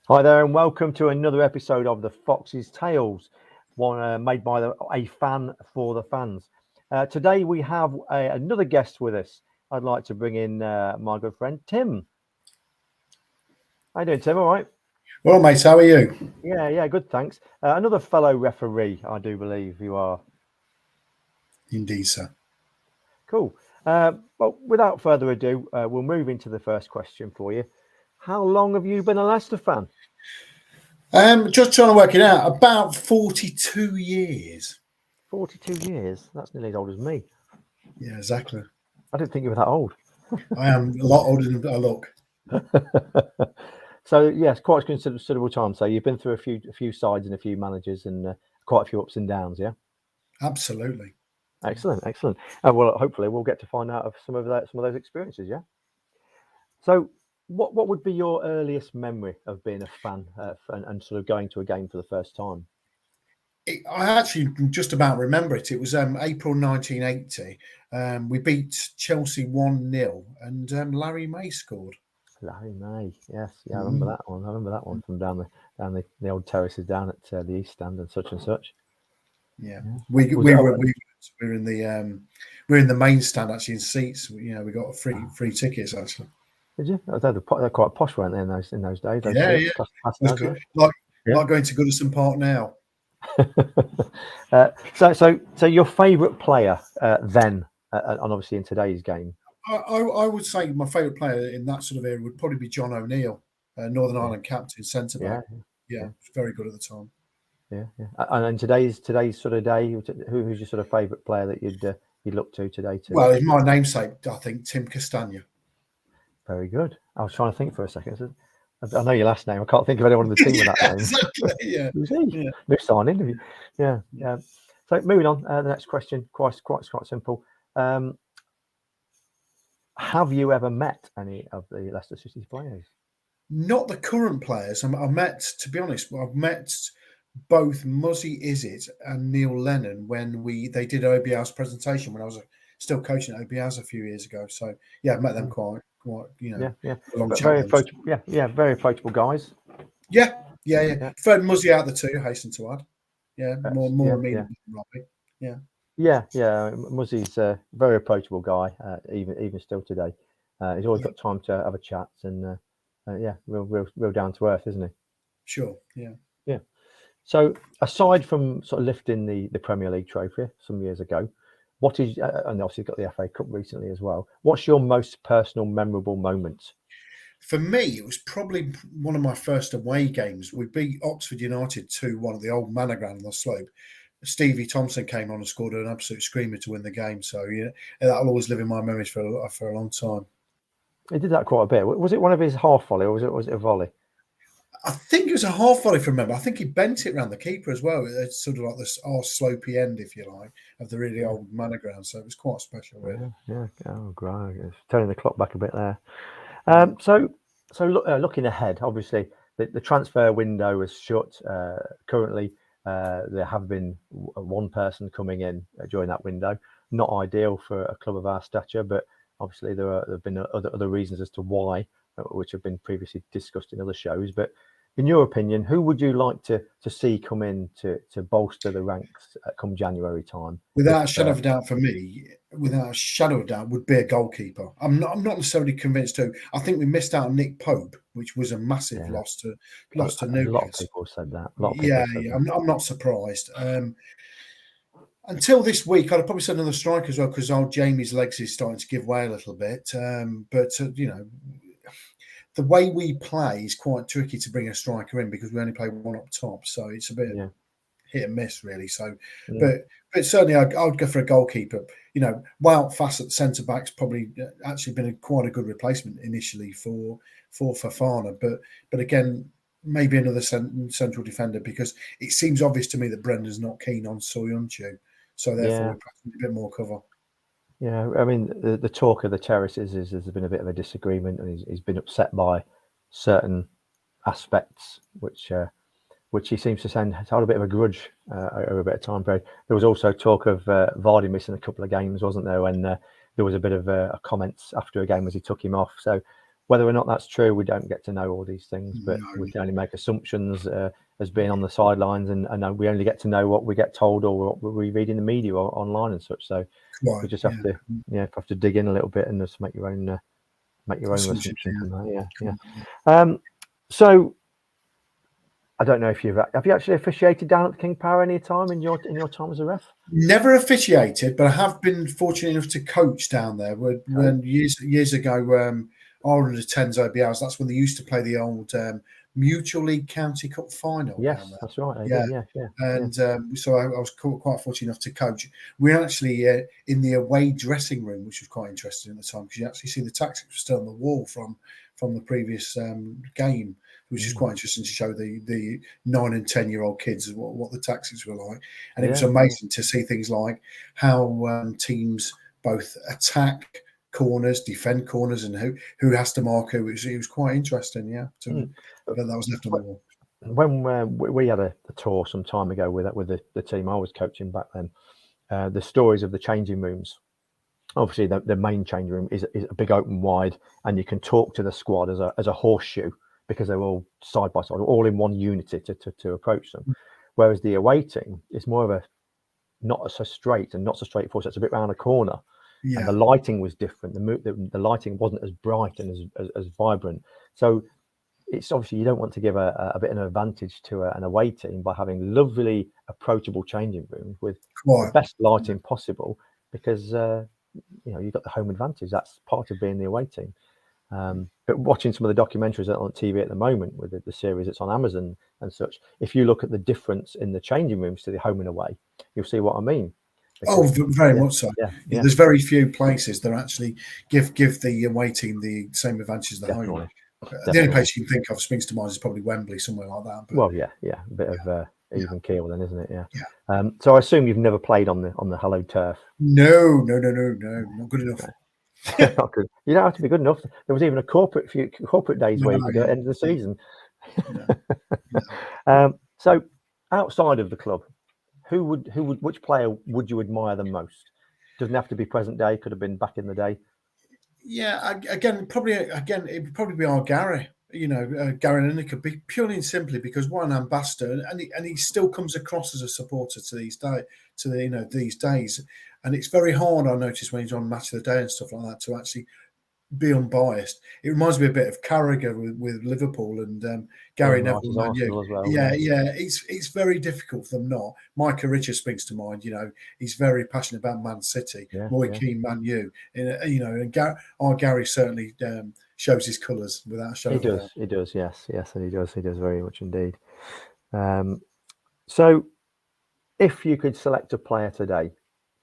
Hi there, and welcome to another episode of the Fox's Tales, one made by a fan for the fans. Today we have another guest with us. I'd like to bring in my good friend Tim. How you doing, Tim? All right? Well, mate, how are you? Yeah, good, thanks. Another fellow referee, I do believe you are. Indeed, sir. Cool. Well, without further ado, we'll move into the first question for you. How long have you been a Leicester fan? Just trying to work it out. About 42 years. 42 years. That's nearly as old as me. Yeah, exactly. I didn't think you were that old. I am a lot older than I look. So yes, quite a considerable time. So you've been through a few sides and a few managers and quite a few ups and downs. Yeah, Absolutely. excellent. Well, hopefully we'll get to find out of some of those experiences. Yeah. So what would be your earliest memory of being a fan and sort of going to a game for the first time? I actually just about remember it. It was April 1980. We beat Chelsea 1-0 and Larry May scored. Larry May, yes, yeah, I remember Mm. that one. I remember that one from down the old terraces down at the East Stand and such and such. Yeah, Yeah. we Was we it? were we were in the main stand actually in seats. We got free tickets actually. Did you? They're quite posh, weren't they, in those days? Those Yeah, seats, yeah. past That's those, good. yeah. Like going to Goodison Park now. So your favourite player then, and obviously in today's game? I would say my favourite player in that sort of era would probably be John O'Neill, Northern Yeah, Ireland captain, centre back. yeah, Yeah, yeah, very good at the time. yeah. And in today's sort of day, who's your sort of favourite player that you'd look to today too? Well, in my namesake, I think Tim Castagna. Very good. I was trying to think for a second. I know your last name. I can't think of anyone in the team with that Yeah, name. exactly. Yeah, Who's he? yeah. New signing. Yeah. So moving on. The next question, quite simple. Have you ever met any of the Leicester City players? Not the current players. I met, to be honest, I've met both Muzzy Izzet and Neil Lennon when they did OBL's presentation when I was still coaching at OBL's a few years ago. So yeah, I've met them quite Yeah. a long But chat very with them. approachable. Yeah, very approachable guys. Yeah. Yeah. Preferred Muzzy out of the two, hasten to add. Yeah, more amenable than Robbie. Yeah. Yeah. Muzzy's a very approachable guy, even still today. He's always Yeah, got time to have a chat and yeah, real down to earth, isn't he? sure. Yeah. Yeah. So aside from sort of lifting the Premier League trophy some years ago, what is and obviously got the FA Cup recently as well. What's your most personal, memorable moment? For me, it was probably one of my first away games. We beat Oxford United 2-1 at the old Manor Ground on the slope. Stevie Thompson came on and scored an absolute screamer to win the game. So yeah, that'll always live in my memories for a long time. He did that quite a bit. Was it one of his half volley or was it a volley? I think it was a half volley from remember. I think he bent it around the keeper as well. It's sort of like this slopey end, if you like, of the really old Manor Ground. So it was quite special, really. Yeah. Oh, great. It's turning the clock back a bit there. Yeah. Looking ahead, obviously the transfer window is shut. Currently, there have been one person coming in during that window. Not ideal for a club of our stature, but obviously there have been other reasons as to why, which have been previously discussed in other shows. But in your opinion, who would you like to see come in to bolster the ranks come January time? Without a shadow of a doubt, for me, without a shadow of a doubt, would be a goalkeeper. I'm not necessarily convinced who. I think we missed out on Nick Pope, which was a massive loss to A lot of Newcastle. people said that. Yeah, I'm not surprised. Until this week, I'd have probably said another striker as well because old Jamie's legs is starting to give way a little bit. But the way we play is quite tricky to bring a striker in because we only play one up top, so it's a bit hit and miss really. So, but certainly I'd go for a goalkeeper. Wout Fass at centre back's probably actually been quite a good replacement initially for Fofana, but again maybe another central defender because it seems obvious to me that Brendan's not keen on Soyuncu, so therefore we're practicing a bit more cover. Yeah, I mean the talk of the terraces is there's been a bit of a disagreement, and he's been upset by certain aspects, which he seems to hold a bit of a grudge over a bit of time period. There was also talk of Vardy missing a couple of games, wasn't there? When there was a bit of comments after a game as he took him off. So Whether or not that's true, we don't get to know all these things, but No. we can only make assumptions as being on the sidelines, and we only get to know what we get told or what we read in the media or online and such. So we just have to dig in a little bit and just make your own assumption from that. Yeah. So I don't know if have you actually officiated down at the King Power any time in your time as a ref? Never officiated, but I have been fortunate enough to coach down there. When years ago, our under 10s OBLs, that's when they used to play the old Mutual League County Cup final. Yes, down there. that's right. Yeah. And so I was quite fortunate enough to coach. We're actually in the away dressing room, which was quite interesting at the time, because you actually see the tactics were still on the wall from the previous game, which is quite interesting to show the 9 and 10-year-old kids what the tactics were like. And it was amazing to see things like how teams both attack corners, defend corners, and who has to mark who. It was quite interesting, but that was left on the wall. When we had a tour some time ago with the team I was coaching back then, the stories of the changing rooms. Obviously, the main changing room is a big open wide, and you can talk to the squad as a horseshoe because they're all side by side, all in one unity to approach them. Whereas the away team is more of a not so straight and not so straightforward. So it's a bit round a corner, and the lighting was different. The lighting wasn't as bright and as vibrant. So it's obviously you don't want to give a bit of an advantage to an away team by having lovely, approachable changing rooms with the best lighting possible, because you've got the home advantage. That's part of being the away team. But watching some of the documentaries on TV at the moment with the series that's on Amazon and such, if you look at the difference in the changing rooms to the home and away, you'll see what I mean. Because, very much so. There's very few places that actually give the away team the same advantage as the home. The only place you can think of springs to mind is probably Wembley, somewhere like that. But, a bit of even keel then, isn't it? Yeah. So I assume you've never played on the hallowed turf. No, not good enough. Not good. You don't have to be good enough. There was even a corporate days where you could do it at the end of the season. So outside of the club, which player would you admire the most? Doesn't have to be present day. Could have been back in the day. Yeah, it would probably be our Gary. Gary Lineker, purely and simply because one, ambassador, and he still comes across as a supporter to these days. And it's very hard, I notice, when he's on Match of the Day and stuff like that, to actually be unbiased. It reminds me a bit of Carragher with Liverpool and Gary Neville. It's very difficult for them not. Micah Richards springs to mind. He's very passionate about Man City, Roy Keane, Man U. And our Gary certainly shows his colours without a shadow of a doubt. He does, yes, and he does very much indeed. So, if you could select a player today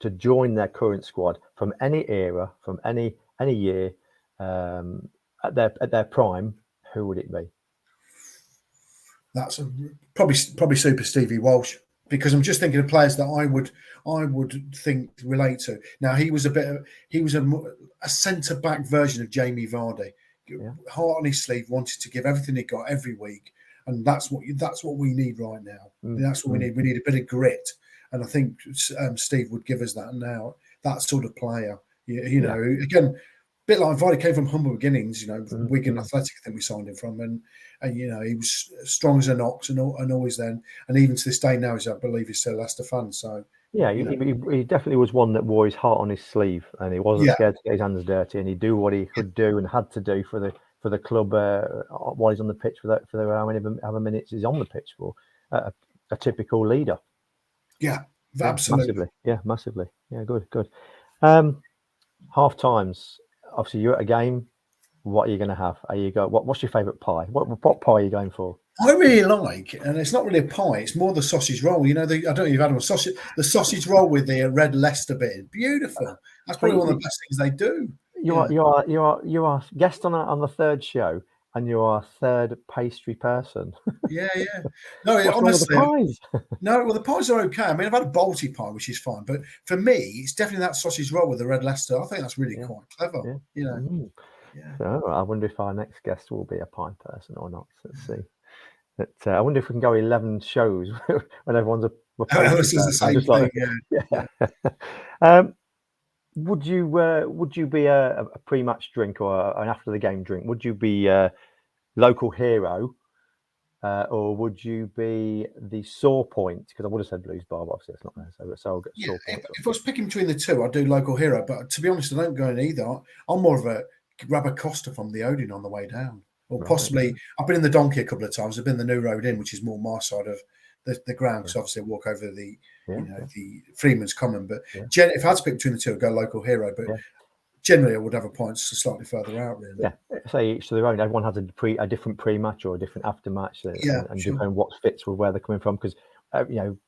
to join their current squad from any era, from any year, at their prime, who would it be? That's probably Super Stevie Walsh, because I'm just thinking of players that I would think relate to. Now he was a centre back version of Jamie Vardy. Heart on his sleeve, wanted to give everything he got every week, and that's what we need right now. That's what we need. We need a bit of grit, and I think Steve would give us that now. That sort of player, again. Bit like Vardy, came from humble beginnings, Wigan Athletic, I think we signed him from, and he was strong as an ox and always then, and even to this day now, I believe he's still a Leicester fan. So he definitely was one that wore his heart on his sleeve, and he wasn't scared to get his hands dirty, and he'd do what he could do and had to do for the club while he's on the pitch for however minutes he's on the pitch for. A typical leader. Yeah, absolutely. Massively. Yeah, good. Half times. Obviously, you're at a game. What are you going to have? What's your favourite pie? What pie are you going for? I really like, and it's not really a pie; it's more the sausage roll. I don't know if you've had one. The sausage roll with the red Leicester bit, beautiful. That's probably one of the best things they do. You are guest on the third show, and you are third pastry person. Yeah. No, honestly, the pies are okay. I mean, I've had a Balti pie, which is fine, but for me, it's definitely that sausage roll with the red Leicester. I think that's really quite clever. So I wonder if our next guest will be a pie person or not. Let's see. But I wonder if we can go 11 shows when everyone's a pastry person. This is the same thing. Would you be a pre-match drink or an after the game drink? Would you be local hero, or would you be the sore point? Because I would have said Blues Bar, but obviously it's not there, so I'll get sore point. If I was picking between the two, I'd do local hero. But to be honest, I don't go in either. I'm more of a grab a Costa from the Odeon on the way down, or possibly I've been in the Donkey a couple of times. I've been in the New Road Inn, which is more my side of the ground, because obviously I walk over the the Freeman's Common. But if I had to pick between the two, I'd go local hero. But generally, I would have a point slightly further out. Really. Yeah, say each to their own. Everyone has a different pre-match or a different after-match, and depending what fits with where they're coming from, because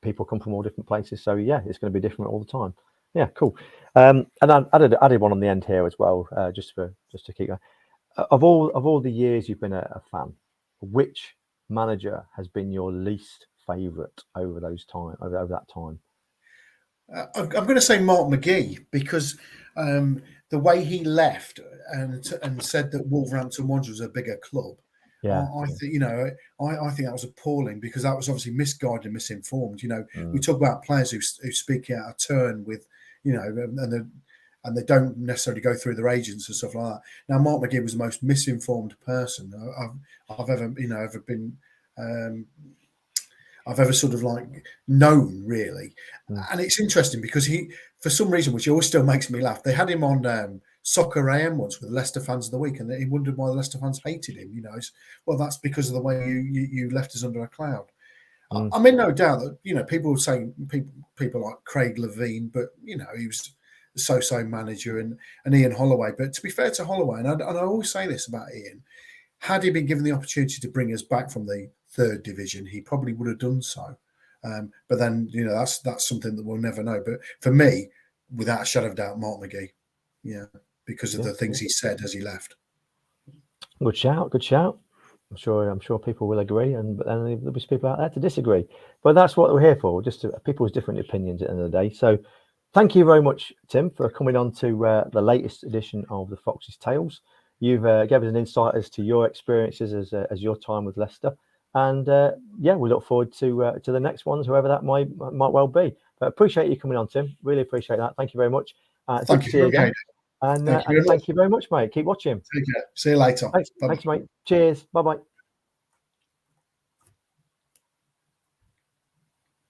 people come from all different places. So yeah, it's going to be different all the time. Yeah, cool. And I added one on the end here as well, just to keep going. Of all the years you've been a fan, which manager has been your least favourite over that time? I'm going to say Mark McGee, because the way he left and said that Wolverhampton Wanderers was a bigger club. I think I think that was appalling, because that was obviously misguided and misinformed. We talk about players who speak out of turn with, and they don't necessarily go through their agents and stuff like that. Now, Mark McGee was the most misinformed person I've ever been. I've ever sort of known, really. And it's interesting because he, for some reason, which always still makes me laugh, they had him on Soccer AM once with Leicester Fans of the Week, and he wondered why the Leicester fans hated him. Well, that's because of the way you left us under a cloud. I'm in no doubt that people would say people like Craig Levine, but he was a so-so manager, and Ian Holloway. But to be fair to Holloway, and I always say this about Ian, had he been given the opportunity to bring us back from the third division, he probably would have done so. But then, that's something that we'll never know. But for me, without a shadow of doubt, Mark McGee, because of the things he said as he left. Good shout. I'm sure people will agree, but then there'll be people out there to disagree. But that's what we're here for, just people's different opinions at the end of the day. So thank you very much, Tim, for coming on to the latest edition of the Fox's Tales. You've gave us an insight as to your experiences as your time with Leicester. And we look forward to the next ones, whoever that might well be. But appreciate you coming on, Tim. Really appreciate that. Thank you very much. Thank you again. And thank you very much, mate. Keep watching. Take care. See you later. Thanks, mate. Cheers. Bye-bye.